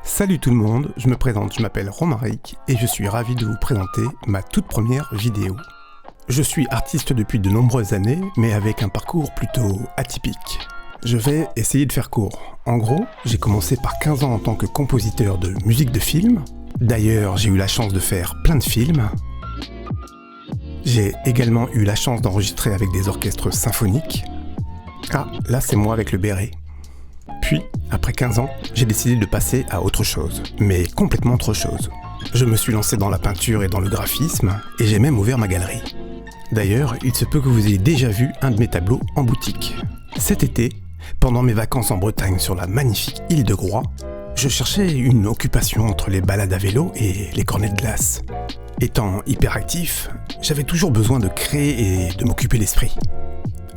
Salut tout le monde, je me présente, je m'appelle Romaric et je suis ravi de vous présenter ma toute première vidéo. Je suis artiste depuis de nombreuses années, mais avec un parcours plutôt atypique. Je vais essayer de faire court. En gros, j'ai commencé par 15 ans en tant que compositeur de musique de film. D'ailleurs, j'ai eu la chance de faire plein de films. J'ai également eu la chance d'enregistrer avec des orchestres symphoniques. Ah, là c'est moi avec le béret. Puis, après 15 ans, j'ai décidé de passer à autre chose, mais complètement autre chose. Je me suis lancé dans la peinture et dans le graphisme, et j'ai même ouvert ma galerie. D'ailleurs, il se peut que vous ayez déjà vu un de mes tableaux en boutique. Cet été, pendant mes vacances en Bretagne sur la magnifique île de Groix, je cherchais une occupation entre les balades à vélo et les cornets de glace. Étant hyperactif, j'avais toujours besoin de créer et de m'occuper l'esprit.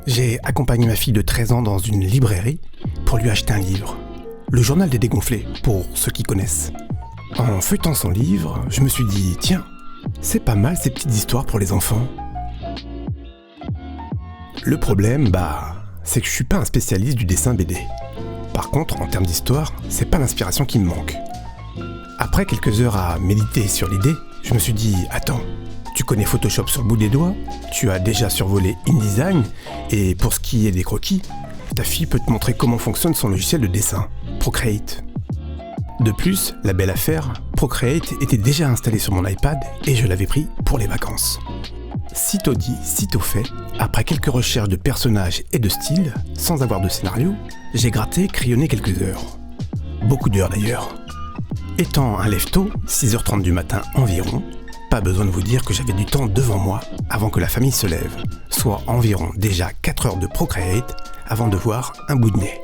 J'ai accompagné ma fille de 13 ans dans une librairie pour lui acheter un livre. Le journal des dégonflés, pour ceux qui connaissent. En feuilletant son livre, je me suis dit, tiens, c'est pas mal ces petites histoires pour les enfants. Le problème, c'est que je suis pas un spécialiste du dessin BD. Par contre, en termes d'histoire, c'est pas l'inspiration qui me manque. Après quelques heures à méditer sur l'idée, je me suis dit, attends, tu connais Photoshop sur le bout des doigts, tu as déjà survolé InDesign, et pour ce qui est des croquis, ta fille peut te montrer comment fonctionne son logiciel de dessin, Procreate. De plus, la belle affaire, Procreate était déjà installé sur mon iPad et je l'avais pris pour les vacances. Sitôt dit, sitôt fait, après quelques recherches de personnages et de styles, sans avoir de scénario, j'ai gratté, crayonné quelques heures. Beaucoup d'heures d'ailleurs. Étant un lève-tôt, 6h30 du matin environ, pas besoin de vous dire que j'avais du temps devant moi avant que la famille se lève, soit environ déjà 4 heures de Procreate avant de voir un bout de nez.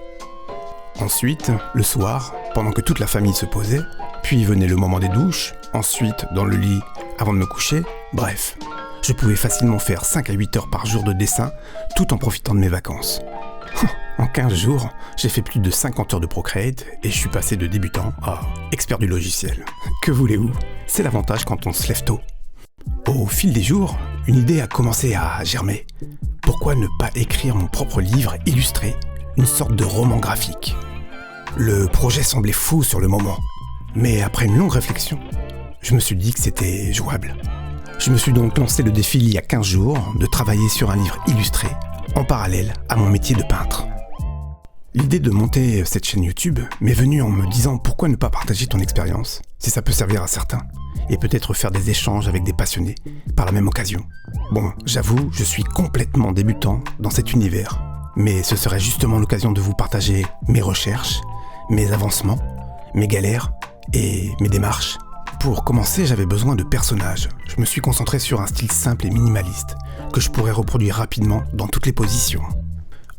Ensuite, le soir, pendant que toute la famille se posait, puis venait le moment des douches, ensuite dans le lit avant de me coucher, bref, je pouvais facilement faire 5 à 8 heures par jour de dessin tout en profitant de mes vacances. En 15 jours, j'ai fait plus de 50 heures de Procreate et je suis passé de débutant à expert du logiciel. Que voulez-vous ? C'est l'avantage quand on se lève tôt. Au fil des jours, une idée a commencé à germer. Pourquoi ne pas écrire mon propre livre illustré, une sorte de roman graphique ? Le projet semblait fou sur le moment, mais après une longue réflexion, je me suis dit que c'était jouable. Je me suis donc lancé le défi il y a 15 jours de travailler sur un livre illustré en parallèle à mon métier de peintre. L'idée de monter cette chaîne YouTube m'est venue en me disant pourquoi ne pas partager ton expérience, si ça peut servir à certains, et peut-être faire des échanges avec des passionnés par la même occasion. Bon, j'avoue, je suis complètement débutant dans cet univers, mais ce serait justement l'occasion de vous partager mes recherches, mes avancements, mes galères et mes démarches. Pour commencer, j'avais besoin de personnages. Je me suis concentré sur un style simple et minimaliste, que je pourrais reproduire rapidement dans toutes les positions.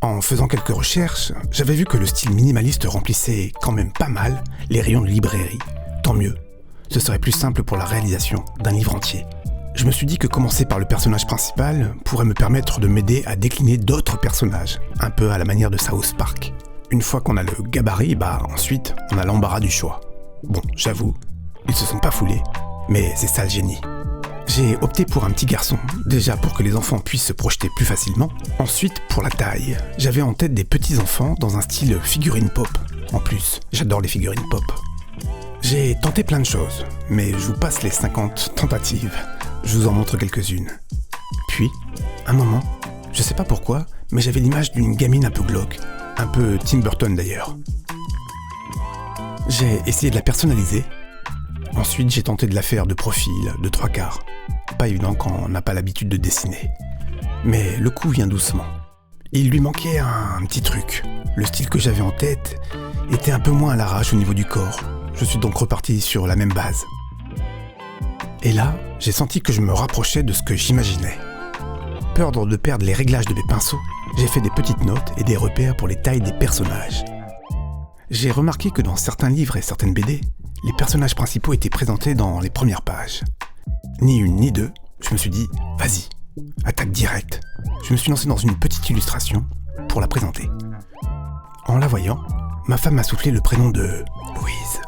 En faisant quelques recherches, j'avais vu que le style minimaliste remplissait quand même pas mal les rayons de librairie. Tant mieux, ce serait plus simple pour la réalisation d'un livre entier. Je me suis dit que commencer par le personnage principal pourrait me permettre de m'aider à décliner d'autres personnages, un peu à la manière de South Park. Une fois qu'on a le gabarit, ensuite on a l'embarras du choix. Bon, j'avoue, ils se sont pas foulés, mais c'est ça le génie. J'ai opté pour un petit garçon, déjà pour que les enfants puissent se projeter plus facilement. Ensuite, pour la taille, j'avais en tête des petits enfants dans un style figurine pop. En plus, j'adore les figurines pop. J'ai tenté plein de choses, mais je vous passe les 50 tentatives. Je vous en montre quelques-unes. Puis, un moment, je sais pas pourquoi, mais j'avais l'image d'une gamine un peu glauque, un peu Tim Burton d'ailleurs. J'ai essayé de la personnaliser. Ensuite, j'ai tenté de la faire de profil, de 3/4. Pas évident quand on n'a pas l'habitude de dessiner. Mais le coup vient doucement. Il lui manquait un petit truc. Le style que j'avais en tête était un peu moins à l'arrache au niveau du corps. Je suis donc reparti sur la même base. Et là, j'ai senti que je me rapprochais de ce que j'imaginais. Peur de perdre les réglages de mes pinceaux, j'ai fait des petites notes et des repères pour les tailles des personnages. J'ai remarqué que dans certains livres et certaines BD, les personnages principaux étaient présentés dans les premières pages. Ni une ni deux, je me suis dit, vas-y, attaque direct. Je me suis lancé dans une petite illustration pour la présenter. En la voyant, ma femme m'a soufflé le prénom de Louise.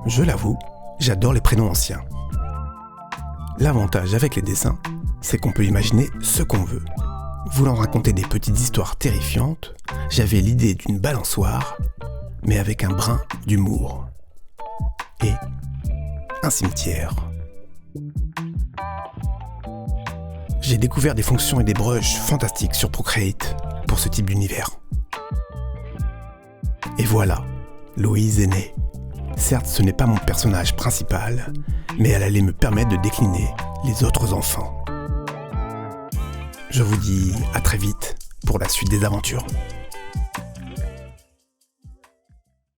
Je l'avoue, j'adore les prénoms anciens. L'avantage avec les dessins, c'est qu'on peut imaginer ce qu'on veut. Voulant raconter des petites histoires terrifiantes, j'avais l'idée d'une balançoire, mais avec un brin d'humour. et un cimetière. J'ai découvert des fonctions et des brushes fantastiques sur Procreate pour ce type d'univers. Et voilà, Louise est née. Certes, ce n'est pas mon personnage principal, mais elle allait me permettre de décliner les autres enfants. Je vous dis à très vite pour la suite des aventures.